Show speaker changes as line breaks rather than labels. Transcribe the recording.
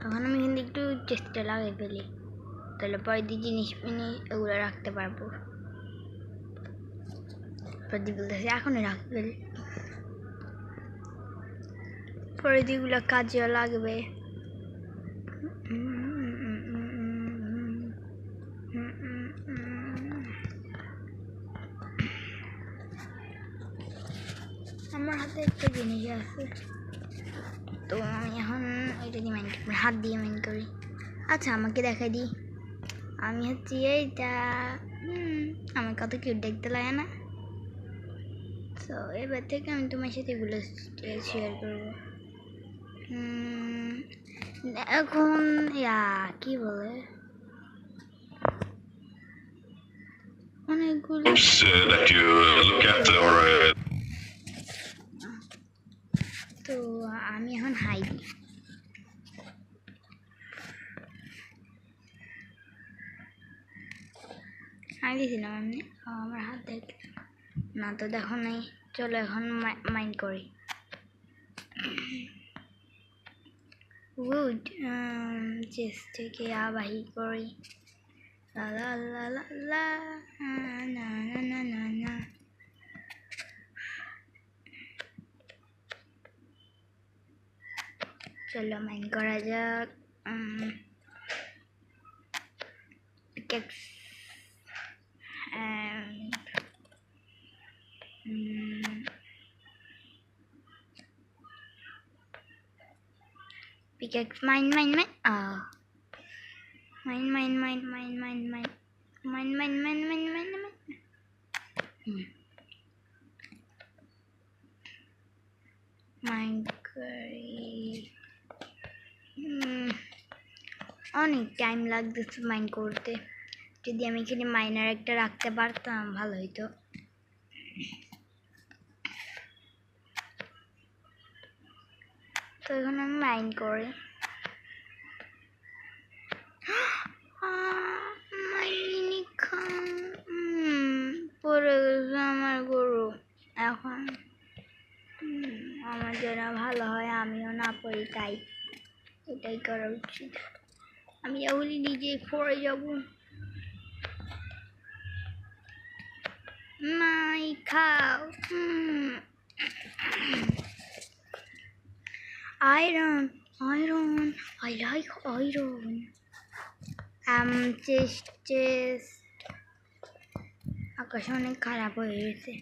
তখন আমি কিন্তু একটু চেষ্টা লাগাই ফেলি, তাহলে পরে দিয়ে জিনিস এগুলো রাখতে পারবো। প্রদীপ বলতেছে এখনই রাখতে ফেলি, পরে দিগুলো কাজেও লাগবে। আমার হাতে একটা জিনিস আছে, তো আমি এখন এটা দিয়ে মাইন্ড করি, হাত দিয়ে মাইন্ড করি। আচ্ছা আমাকে দেখাই দিই, আমি হচ্ছি এইটা। আমার কত কিউট দেখতে লাগে না? তো এবার থেকে আমি তোমার সাথে এগুলো শেয়ার করবো। এখন কি বলে অনেকগুলো। তো আমি এখন হাই দিই, হাই দিয়েছিলাম আমি, আমার হাত দেখ না তো দেখো নাই। চলো এখন মাইন্ড করি। উড চেস্ট থেকে আবাহি করি, লা লা লা লা লা না না না না না। চলো মাইন্ড করা যাক। Pickaxe pickaxe mine mine mine mine mine mine mine mine mine mine mine mine mine mine mine করি। অনেক টাইম লাগতেছে মাইন করতে, যদি আমি এখানে মাইনার একটা রাখতে পারতাম ভালো হইতো। তো এখন আমি মাইন করি, পড়ে গেছে আমার গরু। এখন আমার যেন ভালো হয়, আমিও না পড়ি, তাই এটাই করা উচিত। আমি তাহলে নিজে পড়ে যাব। নাই খাও। Iron iron, I like iron. Chest আকাশ অনেক খারাপ হয়ে গেছে।